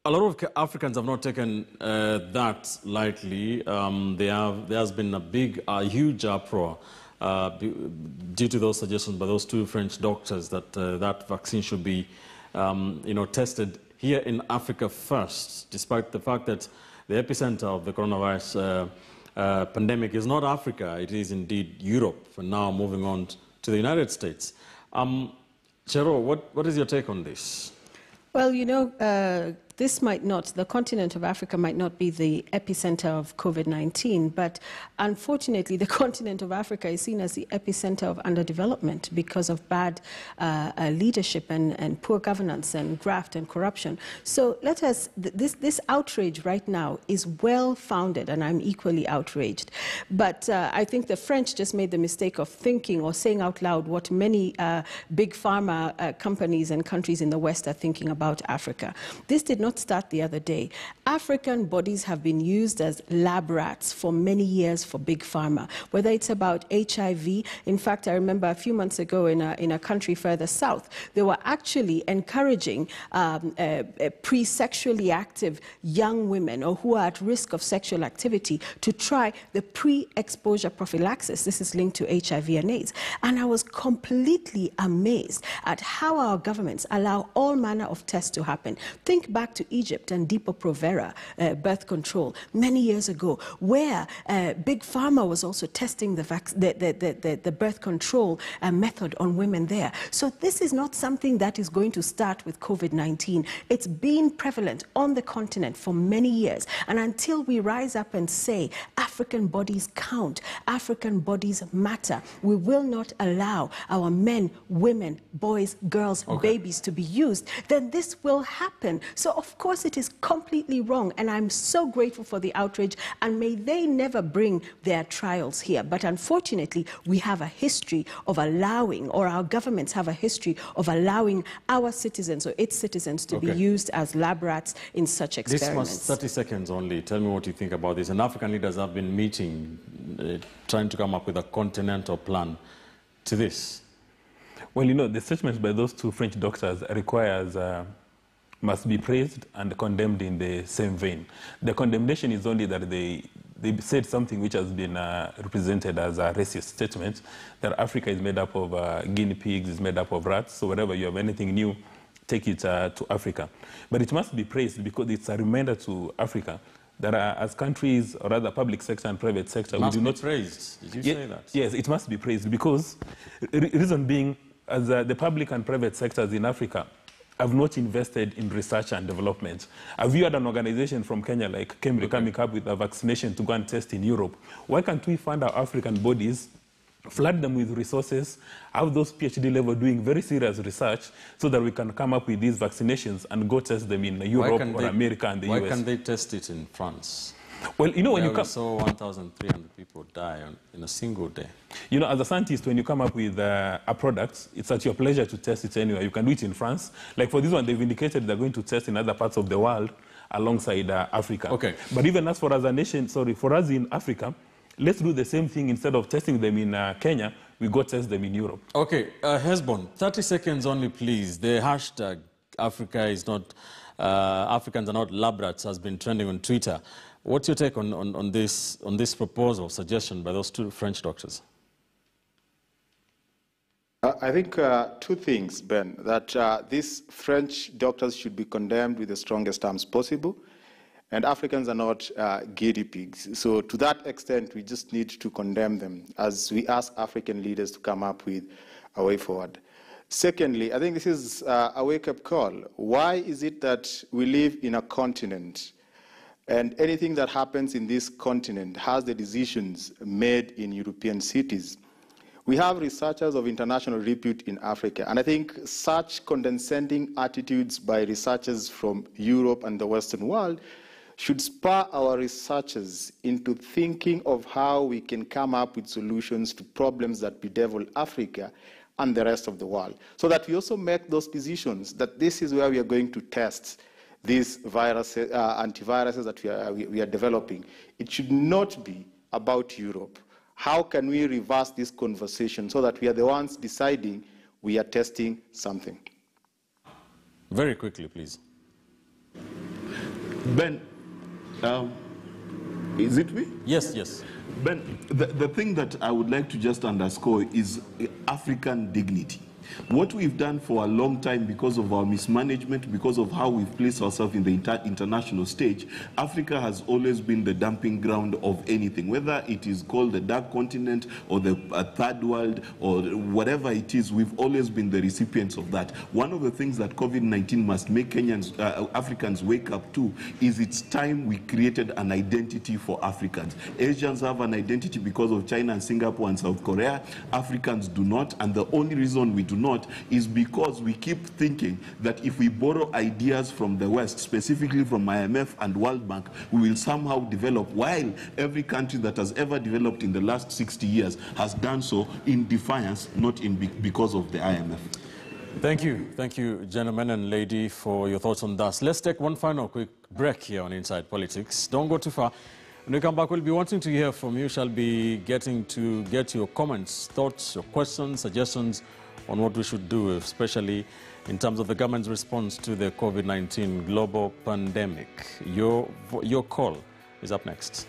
A lot of Africans have not taken that lightly. There has been a huge uproar due to those suggestions by those two French doctors that that vaccine should be, tested here in Africa first, despite the fact that the epicenter of the coronavirus pandemic is not Africa, it is indeed Europe, and now moving on to the United States. Chero, what is your take on this? Well, this might not, the continent of Africa might not be the epicenter of COVID-19, but unfortunately the continent of Africa is seen as the epicenter of underdevelopment because of bad leadership and poor governance and graft and corruption. So let us, this outrage right now is well-founded, and I'm equally outraged. But I think the French just made the mistake of thinking or saying out loud what many big pharma companies and countries in the West are thinking about Africa. This did not start the other day. African bodies have been used as lab rats for many years for big pharma, whether it's about HIV. In fact, I remember a few months ago in a country further south, they were actually encouraging pre-sexually active young women or who are at risk of sexual activity to try the pre-exposure prophylaxis. This is linked to HIV and AIDS. And I was completely amazed at how our governments allow all manner of tests to happen. Think back to Egypt and Depo-Provera birth control many years ago, where Big Pharma was also testing the birth control method on women there. So this is not something that is going to start with COVID-19. It's been prevalent on the continent for many years. And until we rise up and say African bodies count, African bodies matter, we will not allow our men, women, boys, girls, babies to be used, then this will happen. So of course it is completely wrong, and I'm so grateful for the outrage, and may they never bring their trials here. But unfortunately, we have a history of allowing, or our governments have a history of allowing our citizens or its citizens to be used as lab rats in such experiments. This was 30 seconds only. Tell me what you think about this. And African leaders have been meeting, trying to come up with a continental plan to this. Well, the statements by those two French doctors must be praised and condemned in the same vein. The condemnation is only that they said something which has been represented as a racist statement, that Africa is made up of guinea pigs, is made up of rats, so wherever you have anything new, take it to Africa. But it must be praised because it's a reminder to Africa that as countries, or rather public sector and private sector, we do not... praised. Did you say that? Yes, it must be praised because, reason being, as the public and private sectors in Africa have not invested in research and development. Have you had an organization from Kenya like Cambridge coming up with a vaccination to go and test in Europe? Why can't we fund our African bodies, flood them with resources, have those PhD level doing very serious research so that we can come up with these vaccinations and go test them in Europe or America and the US? Why can't they test it in France? Well, when you come... saw 1,300 people die in a single day. As a scientist, when you come up with a product, it's at your pleasure to test it anywhere. You can do it in France. Like for this one, they've indicated they're going to test in other parts of the world alongside Africa. But even as for as a nation, for us in Africa, let's do the same thing. Instead of testing them in Kenya, we go test them in Europe. Hesbon, 30 seconds only, please. The hashtag Africans are not lab rats has been trending on Twitter. What's your take on this proposal, suggestion by those two French doctors? I think two things, Ben, that these French doctors should be condemned with the strongest terms possible, and Africans are not guinea pigs. So to that extent, we just need to condemn them as we ask African leaders to come up with a way forward. Secondly, I think this is a wake-up call. Why is it that we live in a continent and anything that happens in this continent has the decisions made in European cities? We have researchers of international repute in Africa, and I think such condescending attitudes by researchers from Europe and the Western world should spur our researchers into thinking of how we can come up with solutions to problems that bedevil Africa and the rest of the world, so that we also make those decisions that this is where we are going to test these viruses, antiviruses that we are developing. It should not be about Europe. How can we reverse this conversation so that we are the ones deciding we are testing something? Very quickly, please. Ben, is it me? Yes, yes. Ben, the thing that I would like to just underscore is African dignity. What we've done for a long time, because of our mismanagement, because of how we've placed ourselves in the international stage, Africa has always been the dumping ground of anything, whether it is called the dark continent or the third world or whatever it is. We've always been the recipients of that. One of the things that COVID-19 must make Kenyans, Africans wake up to is it's time we created an identity for Africans. Asians have an identity because of China and Singapore and South Korea. Africans do not, and the only reason we do not is because we keep thinking that if we borrow ideas from the West, specifically from IMF and World Bank, we will somehow develop, while every country that has ever developed in the last 60 years has done so in defiance, not in because of the IMF. Thank you, gentlemen and lady, for your thoughts on that. Let's take one final quick break here on Inside Politics. Don't go too far. When we come back, we'll be wanting to hear from you. Shall be getting to get your comments, thoughts, your questions, suggestions on what we should do, especially in terms of the government's response to the COVID-19 global pandemic. Your call is up next.